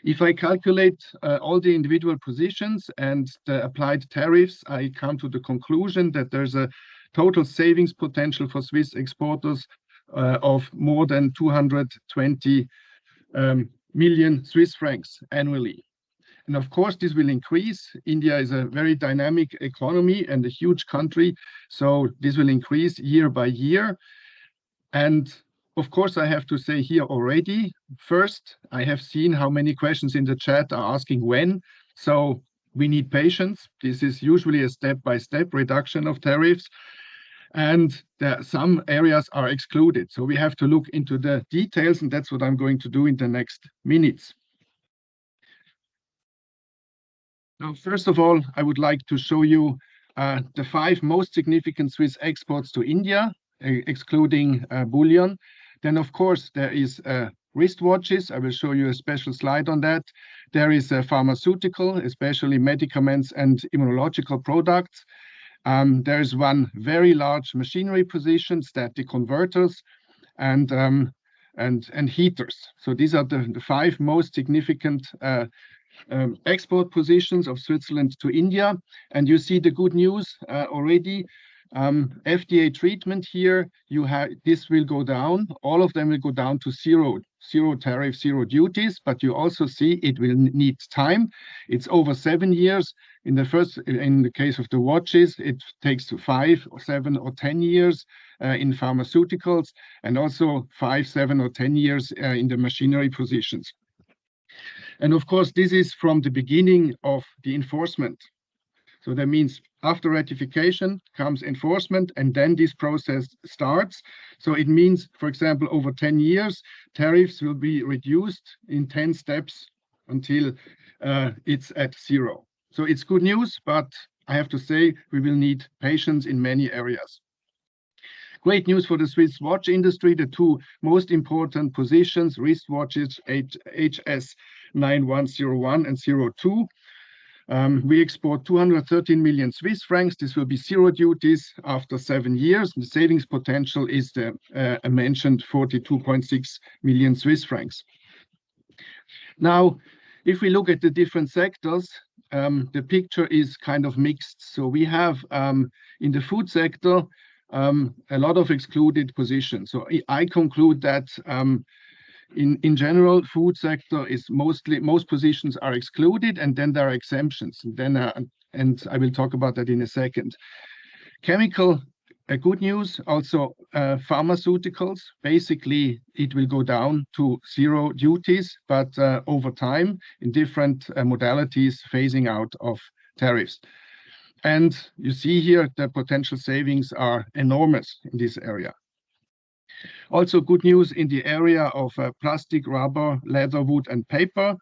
Speaker 10: If I calculate all the individual positions and the applied tariffs, I come to the conclusion that there's a total savings potential for Swiss exporters of more than 220 million Swiss francs annually. And of course, this will increase. India is a very dynamic economy and a huge country, so this will increase year by year. And of course, I have to say here already, first, I have seen how many questions in the chat are asking when. So we need patience. This is usually a step-by-step reduction of tariffs. And some areas are excluded. So we have to look into the details, and that's what I'm going to do in the next minutes. Now, first of all, I would like to show you the 5 most significant Swiss exports to India, excluding bullion. Then, of course, there is wristwatches. I will show you a special slide on that. There is pharmaceutical, especially medicaments and immunological products. There's one very large machinery position, static converters, and heaters. So these are the 5 most significant export positions of Switzerland to India. And you see the good news already. FTA treatment here, this will go down. All of them will go down to zero tariff, zero duties, but you also see it will need time. It's over 7 years. In the case of the watches, it takes to 5 or 7 or 10 years in pharmaceuticals, and also 5, 7 or 10 years in the machinery positions. And of course, this is from the beginning of the enforcement. So that means after ratification comes enforcement, and then this process starts. So it means, for example, over 10 years, tariffs will be reduced in 10 steps until it's at 0. So it's good news, but I have to say we will need patience in many areas. Great news for the Swiss watch industry. The 2 most important positions, wristwatches HS 9101 and 02. We export 213 million Swiss francs. This will be 0 duties after 7 years. The savings potential is the mentioned 42.6 million Swiss francs. Now, if we look at the different sectors, the picture is kind of mixed. So we have in the food sector a lot of excluded positions. So I conclude that in general, food sector is most positions are excluded, and then there are exemptions. And I will talk about that in a second. Chemical good news also, pharmaceuticals. Basically, it will go down to zero duties, but over time in different modalities, phasing out of tariffs. And you see here the potential savings are enormous in this area. Also good news in the area of plastic, rubber, leather, wood, and paper.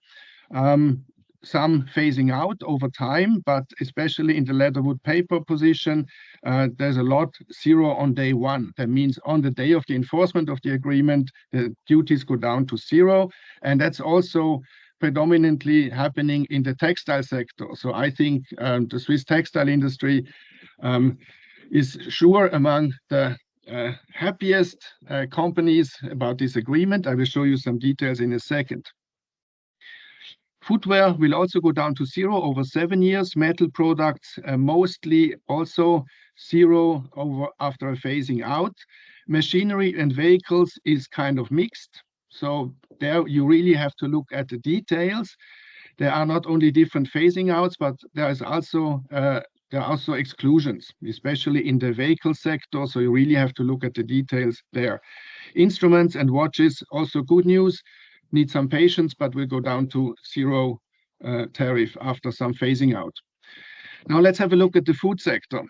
Speaker 10: Some phasing out over time, but especially in the leather, wood, paper position, there's a lot zero on day one. That means on the day of the enforcement of the agreement, the duties go down to zero. And that's also predominantly happening in the textile sector. So I think the Swiss textile industry is sure among the happiest companies about this agreement. I will show you some details in a second. Footwear will also go down to zero over 7 years. Metal products mostly also zero over after a phasing out. Machinery and vehicles is kind of mixed. So there you really have to look at the details. There are not only different phasing outs, but there are also exclusions, especially in the vehicle sector. So you really have to look at the details there. Instruments and watches, also good news. Need some patience, but will go down to zero tariff after some phasing out. Now let's have a look at the food sector.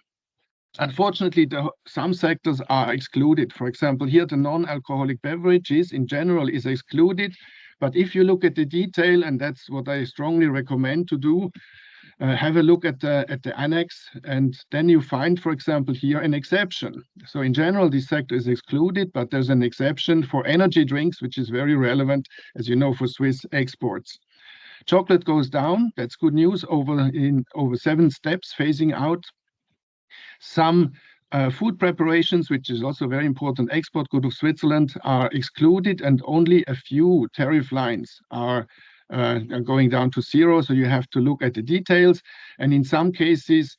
Speaker 10: Unfortunately, some sectors are excluded. For example, here the non-alcoholic beverages in general is excluded. But if you look at the detail, and that's what I strongly recommend to do, have a look at the annex, and then you find, for example, here an exception. So in general, this sector is excluded, but there's an exception for energy drinks, which is very relevant, as you know, for Swiss exports. Chocolate goes down. That's good news over 7 steps, phasing out. Some food preparations, which is also very important export good of Switzerland, are excluded, and only a few tariff lines are going down to zero. So you have to look at the details. And in some cases,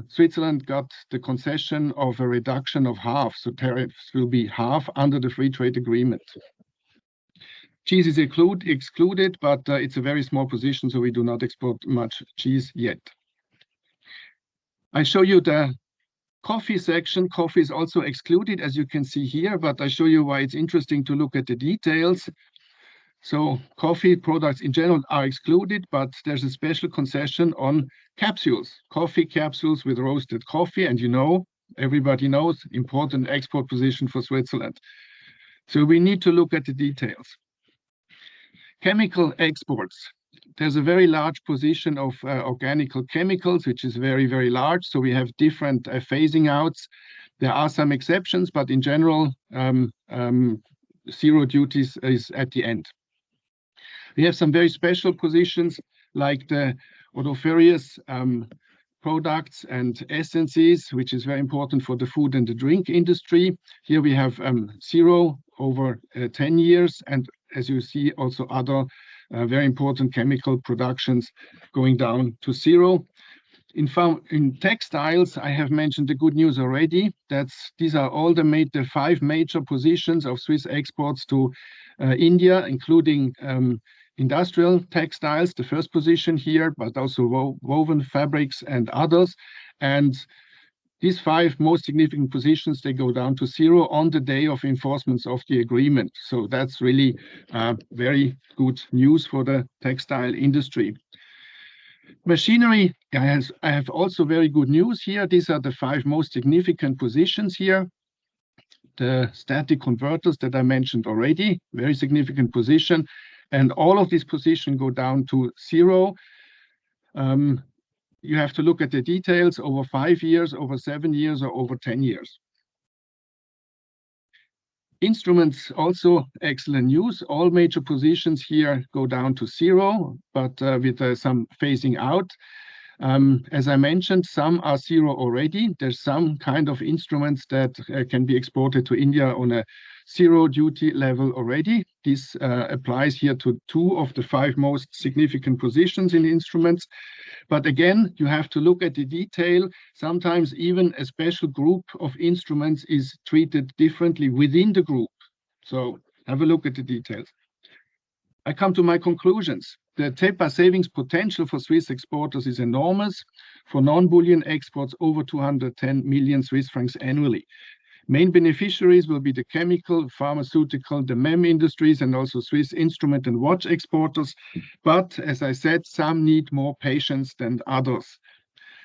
Speaker 10: Switzerland got the concession of a reduction of half. So tariffs will be half under the free trade agreement. Cheese is excluded, but it's a very small position, so we do not export much cheese yet. I show you the coffee section. Coffee is also excluded, as you can see here, but I show you why it's interesting to look at the details. So coffee products in general are excluded, but there's a special concession on capsules, coffee capsules with roasted coffee. And you know, everybody knows, important export position for Switzerland. So we need to look at the details. Chemical exports. There's a very large position of organic chemicals, which is very, very large. So we have different phasing outs. There are some exceptions, but in general, zero duties is at the end. We have some very special positions like the odoriferous products and essences, which is very important for the food and the drink industry. Here we have zero over 10 years. And as you see, also other very important chemical productions going down to zero. In textiles, I have mentioned the good news already. These are all the 5 major positions of Swiss exports to India, including industrial textiles, the first position here, but also woven fabrics and others. And these 5 most significant positions, they go down to zero on the day of enforcement of the agreement. So that's really very good news for the textile industry. Machinery, I have also very good news here. These are the 5 most significant positions here. The static converters that I mentioned already, very significant position. And all of these positions go down to zero. You have to look at the details over 5 years, over 7 years, or over 10 years. Instruments, also excellent news. All major positions here go down to zero, but with some phasing out. As I mentioned, some are zero already. There's some kind of instruments that can be exported to India on a zero duty level already. This applies here to 2 of the 5 most significant positions in instruments. But again, you have to look at the detail. Sometimes even a special group of instruments is treated differently within the group. So have a look at the details. I come to my conclusions. the TEPA savings potential for Swiss exporters is enormous. For non-bullion exports, over 210 million Swiss francs annually. Main beneficiaries will be the chemical, pharmaceutical, the MEM industries, and also Swiss instrument and watch exporters. But as I said, some need more patience than others.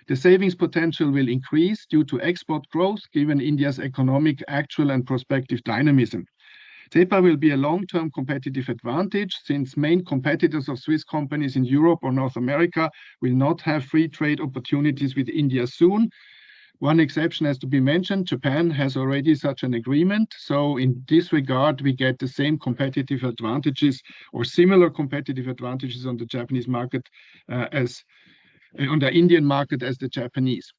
Speaker 10: The savings potential will increase due to export growth, given India's economic, actual, and prospective dynamism. TEPA will be a long-term competitive advantage, since main competitors of Swiss companies in Europe or North America will not have free trade opportunities with India soon. One exception has to be mentioned. Japan has already such an agreement. So in this regard, we get the same competitive advantages or similar competitive advantages on the Japanese market as on the Indian market as the Japanese.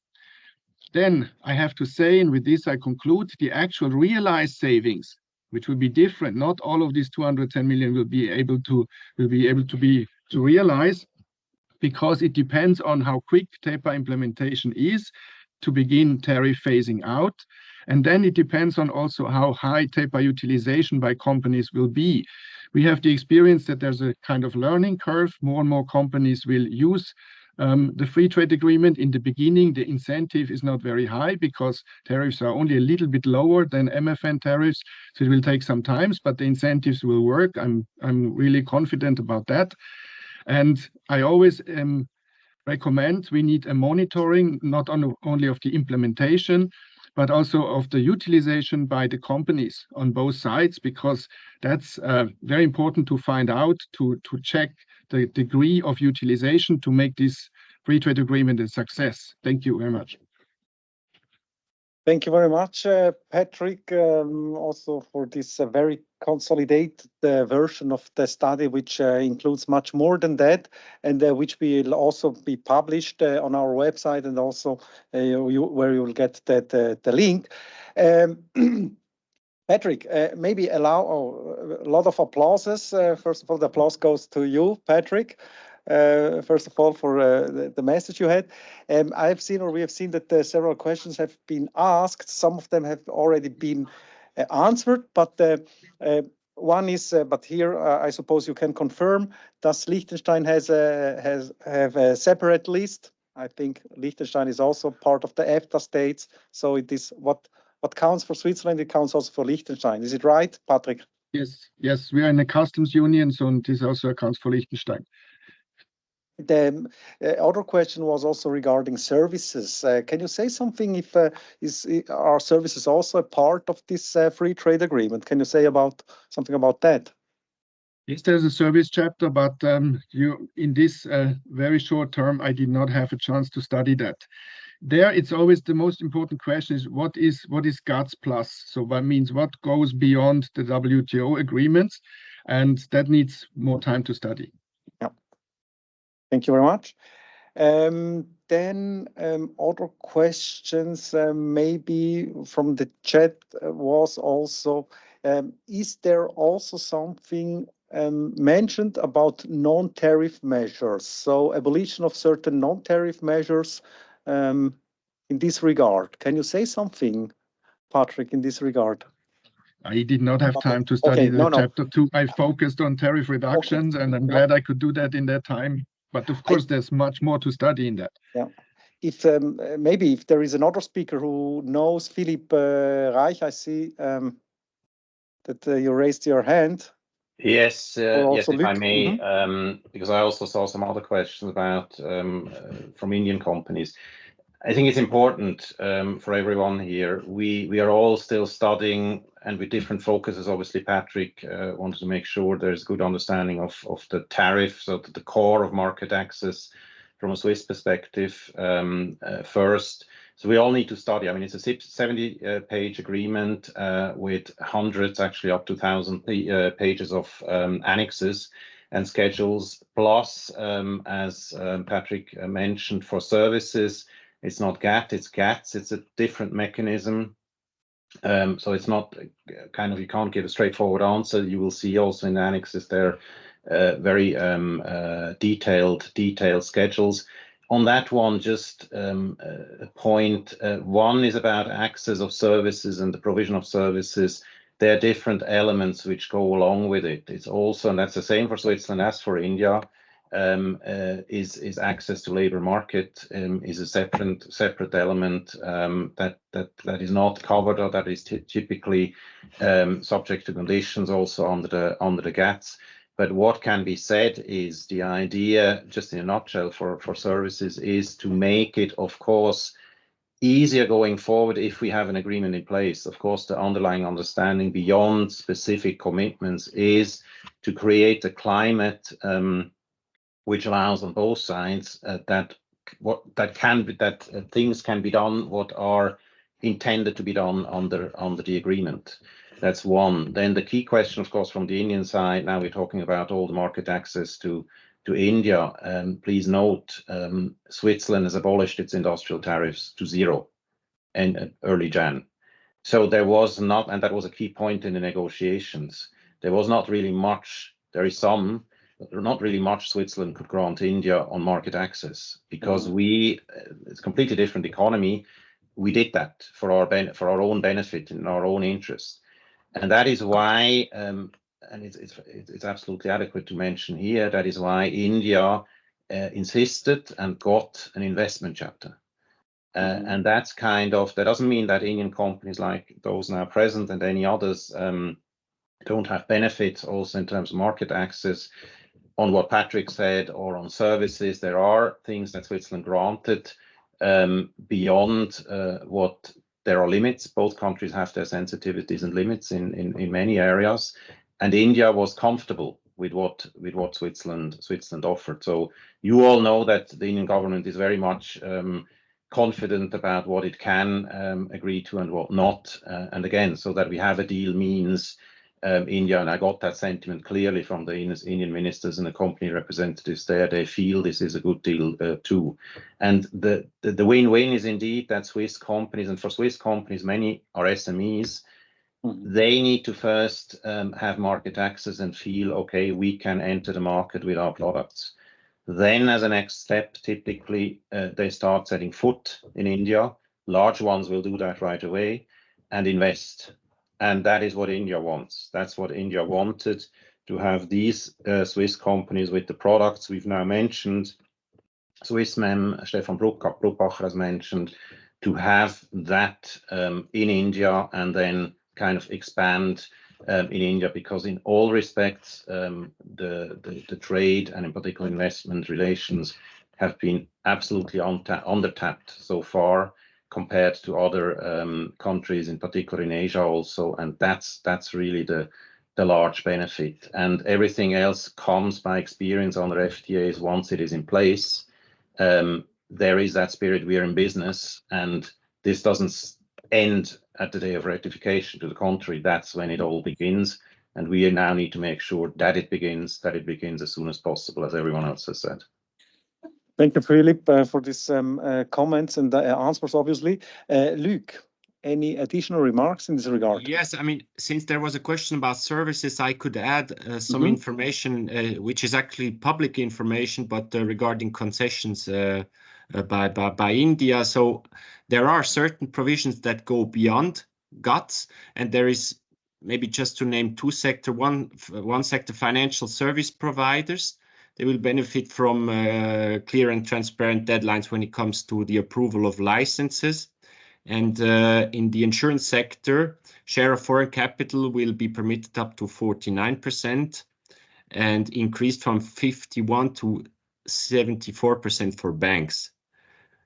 Speaker 10: Then I have to say, and with this I conclude, the actual realized savings, which will be different. Not all of these 210 million will be able to realize, because it depends on how quick TEPA implementation is to begin tariff phasing out. And then it depends on also how high TEPA utilization by companies will be. We have the experience that there's a kind of learning curve. More and more companies will use the free trade agreement. In the beginning, the incentive is not very high because tariffs are only a little bit lower than MFN tariffs. So it will take some time, but the incentives will work. I'm really confident about that. And I always recommend we need a monitoring, not only of the implementation, but also of the utilization by the companies on both sides, because that's very important to find out, to check the degree of utilization to make this free trade agreement a success. Thank you very much.
Speaker 2: Thank you very much, Patrick, also for this very consolidated version of the study, which includes much more than that, and which will also be published on our website, and also where you will get the link. Patrick, maybe allow a lot of applauses. First of all, the applause goes to you, Patrick. First of all, for the message you had. We have seen that several questions have been asked. Some of them have already been answered, but one is, but here I suppose you can confirm, does Liechtenstein have a separate list? I think Liechtenstein is also part of the EFTA states, so it is what counts for Switzerland, it counts also for Liechtenstein. Is it right, Patrick?
Speaker 10: Yes, we are in the customs union, so this also accounts for Liechtenstein.
Speaker 2: The other question was also regarding services. Can you say something if are services also a part of this free trade agreement? Can you say something about that?
Speaker 10: Yes, there's a service chapter, but in this very short term, I did not have a chance to study that. There, it's always the most important question is what is GATS plus? So that means what goes beyond the WTO agreements, and that needs more time to study.
Speaker 2: Yeah. Thank you very much. Then other questions maybe from the chat was also, is there also something mentioned about non-tariff measures? So abolition of certain non-tariff measures in this regard. Can you say something, Patrick, in this regard?
Speaker 10: I did not have time to study chapter 2. I focused on tariff reductions, and I'm glad I could do that in that time. But of course, there's much more to study in that.
Speaker 2: Yeah. If maybe if there is another speaker who knows Philipp Reich, I see that you raised your hand.
Speaker 6: Yes, yes, if I may, because I also saw some other questions about from Indian companies. I think it's important for everyone here. We are all still studying, and with different focuses. Obviously, Patrick wanted to make sure there's good understanding of the tariff, so the core of market access from a Swiss perspective first. So we all need to study. I mean, it's a 70-page agreement with hundreds, actually up to 1,000 pages of annexes and schedules. Plus, as Patrick mentioned, for services, it's not GATT, it's GATS. It's a different mechanism. So it's not kind of, you can't give a straightforward answer. You will see also in the annexes there very detailed schedules. On that one, just a point. One is about access of services and the provision of services. There are different elements which go along with it. It's also, and that's the same for Switzerland as for India, is access to labor market, is a separate element that is not covered, or that is typically subject to conditions also under the GATS. But what can be said is the idea, just in a nutshell, for services is to make it, of course, easier going forward if we have an agreement in place. Of course, the underlying understanding beyond specific commitments is to create a climate which allows on both sides that things can be done what are intended to be done under the agreement. That's one. Then the key question, of course, from the Indian side, now we're talking about all the market access to India. Please note, Switzerland has abolished its industrial tariffs to zero in early Jan. So there was not, and that was a key point in the negotiations, there was not really much, there is some, but not really much Switzerland could grant India on market access, because it's a completely different economy. We did that for our own benefit and our own interest. And that is why, and it's absolutely adequate to mention here, that is why India insisted and got an investment chapter. And that's that doesn't mean that Indian companies like those now present and any others don't have benefits also in terms of market access on what Patrick said or on services. There are things that Switzerland granted beyond what there are limits. Both countries have their sensitivities and limits in many areas, and India was comfortable with what Switzerland offered. So you all know that the Indian government is very much confident about what it can agree to and what not. And again, so that we have a deal means India, and I got that sentiment clearly from the Indian ministers and the company representatives there, they feel this is a good deal too. And the win-win is indeed that Swiss companies, and for Swiss companies, many are SMEs, they need to first have market access and feel, okay, we can enter the market with our products. Then as a next step, typically they start setting foot in India. Large ones will do that right away and invest. And that is what India wants. That's what India wanted, to have these Swiss companies with the products we've now mentioned. Swissmem, Stefan Bruckbacher has mentioned, to have that in India and then kind of expand in India, because in all respects, the trade and in particular investment relations have been absolutely undertapped so far, compared to other countries, in particular in Asia also, and that's really the large benefit. And everything else comes by experience under FTAs once it is in place. There is that spirit, we are in business, and this doesn't end at the day of ratification. To the contrary, that's when it all begins, and we now need to make sure that it begins as soon as possible, as everyone else has said.
Speaker 2: Thank you, Philip, for these comments and answers, obviously. Luc, any additional remarks in this regard?
Speaker 8: Yes, I mean, since there was a question about services, I could add some information, which is actually public information, but regarding concessions by India. So there are certain provisions that go beyond GATS, and there is, maybe just to name two sectors, one sector, financial service providers. They will benefit from clear and transparent deadlines when it comes to the approval of licenses. And in the insurance sector, share of foreign capital will be permitted up to 49% and increased from 51 to 74% for banks.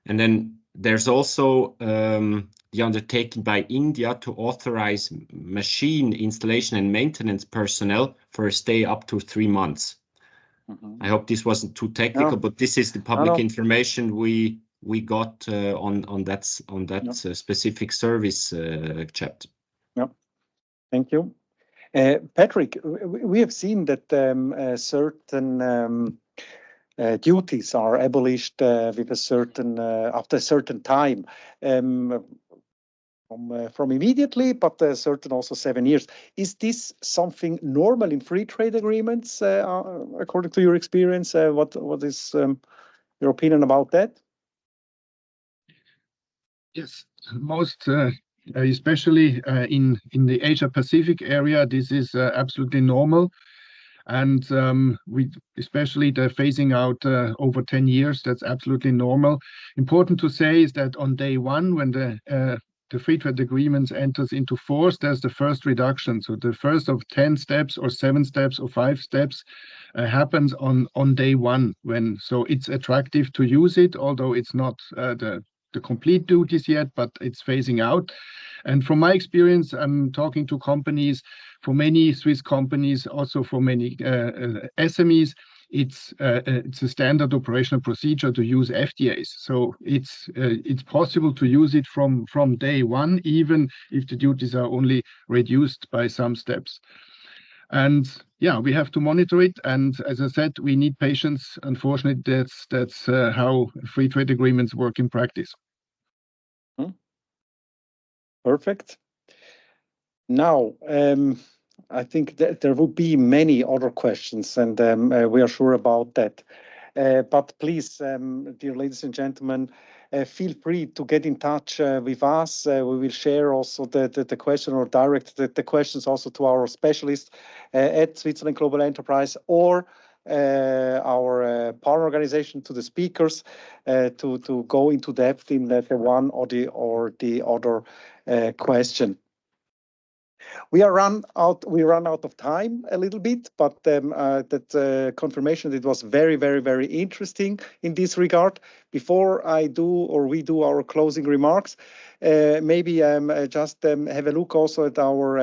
Speaker 8: And then there's also the undertaking by India to authorize machine installation and maintenance personnel for a stay up to 3 months. I hope this wasn't too technical, but this is the public information we got on that specific service chapter.
Speaker 2: Yeah, thank you. Patrick, we have seen that certain duties are abolished with a certain after a certain time. From immediately, but certain also 7 years. Is this something normal in free trade agreements, according to your experience? What is your opinion about that?
Speaker 10: Yes, most, especially in the Asia Pacific area, this is absolutely normal. And we, especially the phasing out over 10 years, that's absolutely normal. Important to say is that on day one, when the free trade agreements enters into force, there's the first reduction. So the first of 10 steps or 7 steps or 5 steps happens on day one. So it's attractive to use it, although it's not the complete duties yet, but it's phasing out. And from my experience, I'm talking to companies, for many Swiss companies, also for many SMEs, it's a standard operational procedure to use FTAs. So it's possible to use it from day one, even if the duties are only reduced by some steps. And yeah, we have to monitor it. And as I said, we need patience. Unfortunately, that's how free trade agreements work in practice.
Speaker 2: Perfect. Now, I think that there will be many other questions, and we are sure about that. But please, dear ladies and gentlemen, feel free to get in touch with us. We will share also the question or direct the questions also to our specialists at Switzerland Global Enterprise or our partner organization, to the speakers, to go into depth in the one or the other question. We run out of time a little bit, but that confirmation, it was very, very, very interesting in this regard. Before we do our closing remarks, maybe just have a look also at our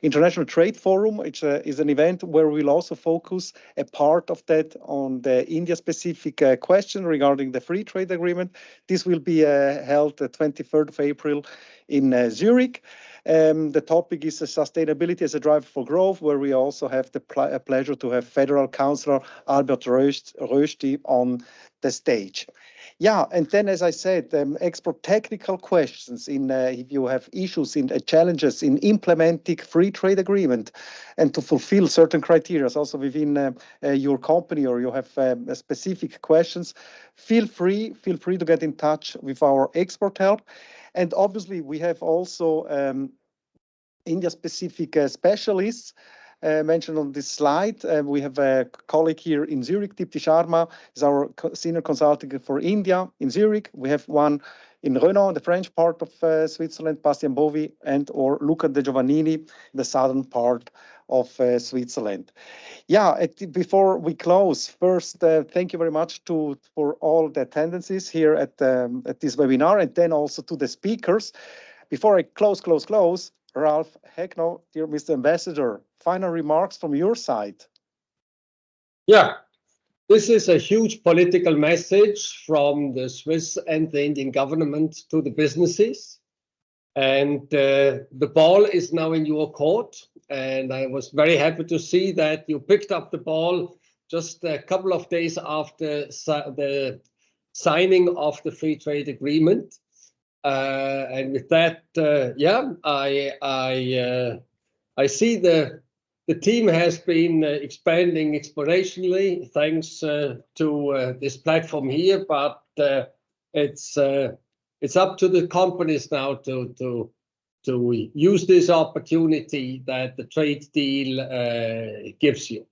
Speaker 2: International Trade Forum, which is an event where we'll also focus a part of that on the India-specific question regarding the free trade agreement. This will be held the 23rd of April in Zurich. The topic is sustainability as a driver for growth, where we also have the pleasure to have Federal Councillor Albert Rösti on the stage. Yeah, and then, as I said, expert technical questions if you have issues in challenges in implementing free trade agreement and to fulfill certain criteria, also within your company, or you have specific questions, feel free to get in touch with our expert help. And obviously, we have also India-specific specialists mentioned on this slide. We have a colleague here in Zurich, Dipti Sharma, is our senior consultant for India in Zurich. We have one in Renan, the French part of Switzerland, Bastien Bovi, or Luca De Giovannini, the southern part of Switzerland. Yeah, before we close, first, thank you very much for all the attendances here at this webinar, and then also to the speakers. Before I close, Ralph Heckno, dear Mr. Ambassador, final remarks from your side.
Speaker 4: Yeah, this is a huge political message from the Swiss and the Indian government to the businesses. And the ball is now in your court. And I was very happy to see that you picked up the ball just a couple of days after the signing of the free trade agreement. And with that, I see the team has been expanding exponentially thanks to this platform here, but it's up to the companies now to use this opportunity that the trade deal gives you.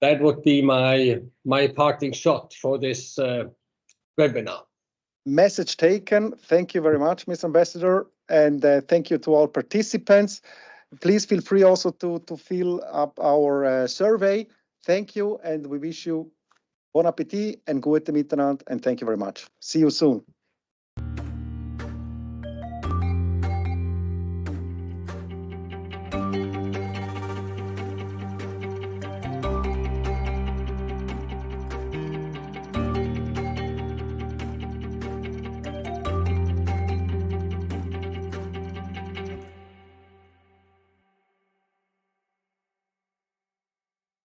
Speaker 4: That would be my parting shot for this webinar.
Speaker 2: Message taken. Thank you very much, Mr. Ambassador, and thank you to all participants. Please feel free also to fill up our survey. Thank you, and we wish you bon appétit and gute miteinander, and thank you very much. See you soon.